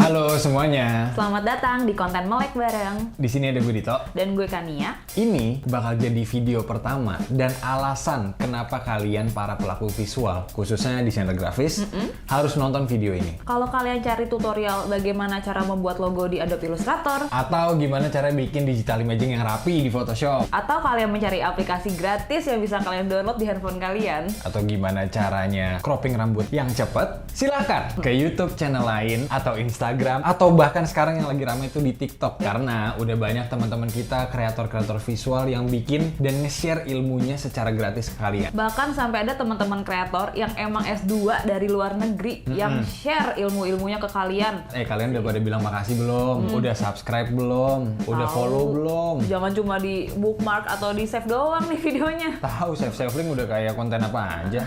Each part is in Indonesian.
Halo semuanya. Selamat datang di konten Melek Bareng. Di sini ada gue Dito. Dan gue Kania. Ini bakal jadi video pertama dan alasan kenapa kalian para pelaku visual, khususnya desainer grafis, harus nonton video ini. Kalau kalian cari tutorial bagaimana cara membuat logo di Adobe Illustrator, Atau gimana cara bikin digital imaging yang rapi di Photoshop. atau kalian mencari aplikasi gratis yang bisa kalian download di handphone kalian, Atau gimana caranya cropping rambut yang cepet, silakan ke YouTube channel lain atau Instagram atau bahkan sekarang yang lagi ramai itu di TikTok karena udah banyak teman-teman kita kreator-kreator visual yang bikin dan nge-share ilmunya secara gratis ke kalian. bahkan sampai ada teman-teman kreator yang emang S2 dari luar negeri yang share ilmu-ilmunya ke kalian. Kalian udah pada bilang makasih belum? Udah subscribe belum? Udah Tahu. follow belum? Jangan cuma di bookmark atau di save doang nih videonya. Tahu save link udah kayak konten apa aja.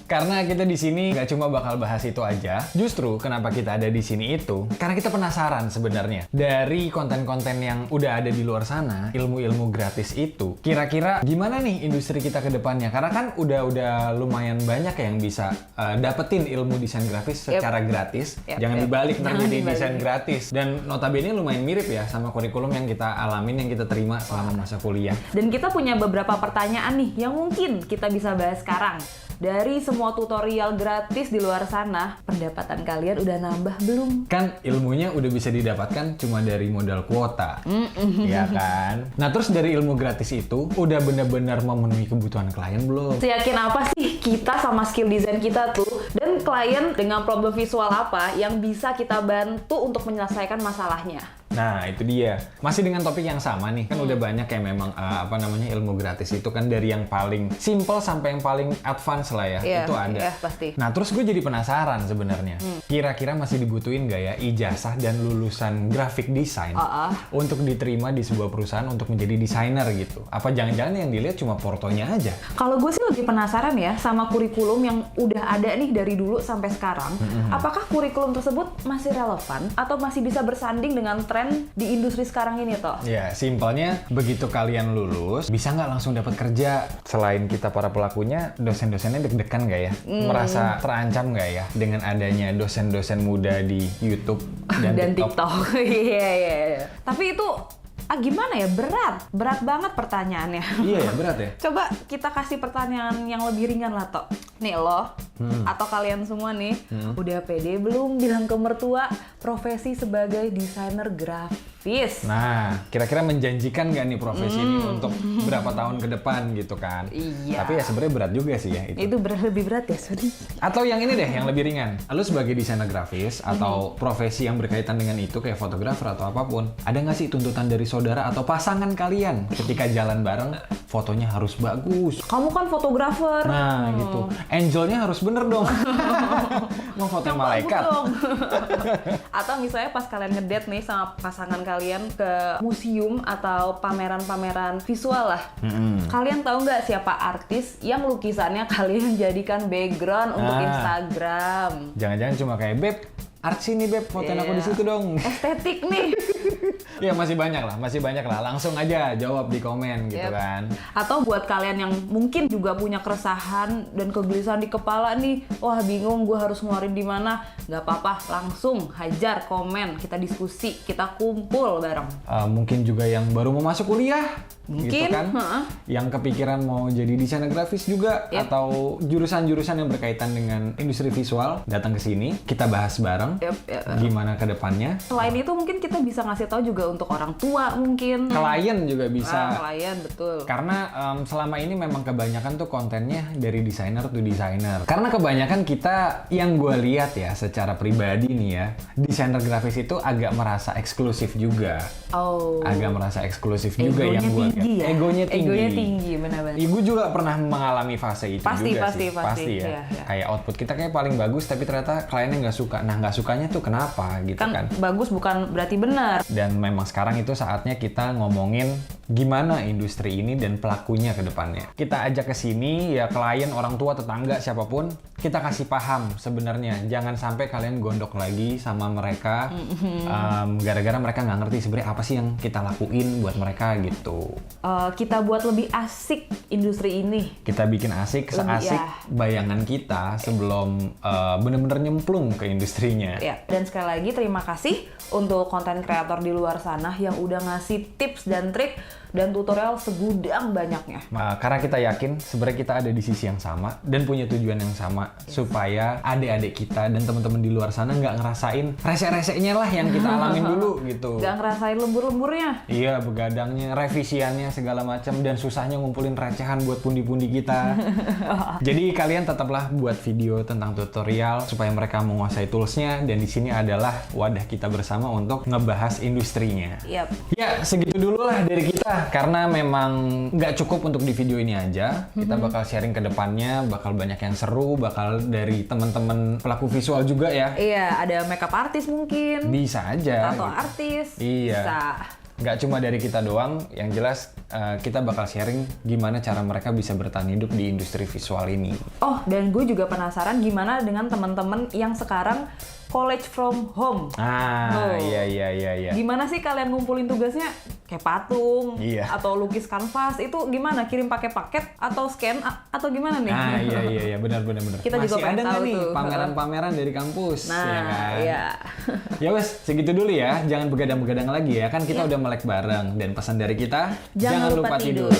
Karena kita di sini nggak cuma bakal bahas itu aja. Justru kenapa kita ada di sini itu karena kita penasaran sebenarnya dari konten-konten yang udah ada di luar sana, ilmu-ilmu gratis itu. Kira-kira gimana nih industri kita ke depannya? Karena kan udah lumayan banyak yang bisa dapetin ilmu desain grafis secara gratis. Jangan dibalik ntar jadi desain gratis. Dan notabene lumayan mirip ya sama kurikulum yang kita alamin, yang kita terima selama masa kuliah. Dan kita punya beberapa pertanyaan nih yang mungkin kita bisa bahas sekarang. Dari semua tutorial gratis di luar sana, pendapatan kalian udah nambah belum? Kan ilmunya udah bisa didapatkan cuma dari modal kuota, ya kan? Nah terus dari ilmu gratis itu udah benar-benar memenuhi kebutuhan klien belum? Seyakin apa sih kita sama skill desain kita tuh dan klien dengan problem visual apa yang bisa kita bantu untuk menyelesaikan masalahnya? Nah itu dia, masih dengan topik yang sama nih, kan udah banyak yang memang ilmu gratis itu kan dari yang paling simple sampai yang paling advance lah ya, itu ada. Iya, pasti. Nah terus gue jadi penasaran sebenarnya, kira-kira masih dibutuhin nggak ya ijazah dan lulusan graphic design untuk diterima di sebuah perusahaan untuk menjadi desainer gitu? Apa jangan-jangan yang dilihat cuma portonya aja? Kalau gue sih lebih penasaran ya sama kurikulum yang udah ada nih dari dulu sampai sekarang. Apakah kurikulum tersebut masih relevan atau masih bisa bersanding dengan tren di industri sekarang ini toh? Ya, simpelnya begitu kalian lulus, bisa nggak langsung dapat kerja? Selain kita para pelakunya, dosen-dosennya deg-degan nggak ya? Merasa terancam nggak ya dengan adanya dosen-dosen muda di YouTube dan TikTok? Iya. Tapi itu gimana ya? Berat banget pertanyaannya. Iya ya, berat ya? Coba kita kasih pertanyaan yang lebih ringan lah toh. Nih lo, atau kalian semua nih, udah pede belum bilang ke mertua profesi sebagai desainer grafis? Nah, kira-kira menjanjikan nggak nih profesi ini untuk berapa tahun ke depan gitu kan? Iya. Tapi ya sebenarnya berat juga sih ya itu. Itu lebih berat ya, sorry. Atau yang ini deh, yang lebih ringan. Lu sebagai desainer grafis atau profesi yang berkaitan dengan itu kayak fotografer atau apapun, ada nggak sih tuntutan dari saudara atau pasangan kalian ketika jalan bareng fotonya harus bagus? Kamu kan fotografer. Nah gitu, angelnya harus bener dong. Mau foto malaikat. Dong. Atau misalnya pas kalian ngedate nih sama pasangan kalian ke museum atau pameran-pameran visual lah. Kalian tahu nggak siapa artis yang lukisannya kalian jadikan background untuk Instagram? Jangan-jangan cuma kayak beb, artsy nih beb, fotoin aku di situ dong. Estetik nih. Ya masih banyak lah. Langsung aja jawab di komen gitu kan. Atau buat kalian yang mungkin juga punya keresahan dan kegelisahan di kepala nih, wah bingung gue harus ngeluarin di mana, nggak apa-apa, langsung hajar komen, kita diskusi, kita kumpul bareng. Mungkin juga yang baru mau masuk kuliah, Mungkin, gitu kan, yang kepikiran mau jadi desainer grafis juga, atau jurusan-jurusan yang berkaitan dengan industri visual, datang ke sini, kita bahas bareng gimana ke depannya. Selain itu mungkin kita bisa ngasih tahu juga untuk orang tua mungkin. Klien juga bisa. Klien, betul. Karena selama ini memang kebanyakan tuh kontennya dari desainer to desainer. Karena kebanyakan kita yang gue lihat ya secara pribadi nih ya, desainer grafis itu agak merasa eksklusif juga. Agak merasa eksklusif juga yang gue lihat. Egonya tinggi, benar-benar. Ibu juga pernah mengalami fase itu Pasti ya. Iya. Kayak output kita kayak paling bagus, tapi ternyata kliennya nggak suka. Nah nggak sukanya tuh kenapa gitu kan? Bagus bukan berarti benar. Dan memang sekarang itu saatnya kita ngomongin gimana industri ini dan pelakunya ke depannya. Kita ajak ke sini ya klien, orang tua, tetangga, siapapun, kita kasih paham sebenarnya. Jangan sampai kalian gondok lagi sama mereka gara-gara mereka nggak ngerti sebenarnya apa sih yang kita lakuin buat mereka gitu. Kita buat lebih asik industri ini. Kita bikin asik, seasik bayangan kita sebelum bener-bener nyemplung ke industrinya. Ya, dan sekali lagi terima kasih untuk konten kreator di luar sana yang udah ngasih tips dan trik dan tutorial segudang banyaknya. Karena kita yakin sebenarnya kita ada di sisi yang sama dan punya tujuan yang sama, supaya adik-adik kita dan teman-teman di luar sana nggak ngerasain rese-resenya lah yang kita alamin dulu gitu. Nggak ngerasain lembur-lemburnya. Iya, begadangnya, revisiannya segala macam, dan susahnya ngumpulin recehan buat pundi-pundi kita. Jadi kalian tetaplah buat video tentang tutorial supaya mereka menguasai toolsnya, dan di sini adalah wadah kita bersama untuk ngebahas industrinya. Yap. Ya, segitu dulu lah dari kita. Karena memang nggak cukup untuk di video ini aja. Kita bakal sharing ke depannya, bakal banyak yang seru, bakal dari teman-teman pelaku visual juga ya. Iya, ada makeup artist mungkin. Bisa aja. Atau gitu. artis. Iya. Bisa. Nggak cuma dari kita doang, yang jelas kita bakal sharing gimana cara mereka bisa bertahan hidup di industri visual ini. Oh, dan gue juga penasaran gimana dengan teman-teman yang sekarang college from home. Iya. Gimana sih kalian ngumpulin tugasnya? Kayak patung, Iya. atau lukis kanvas, itu gimana? Kirim pakai paket atau scan atau gimana nih? Iya, benar. Kita Masih juga pengen ada nggak tahu nih tuh. pameran-pameran dari kampus? Nah, ya kan? iya. Ya wes, segitu dulu ya. Jangan begadang-begadang lagi ya. Kan kita udah melek bareng. Dan pesan dari kita, Jangan lupa tidur.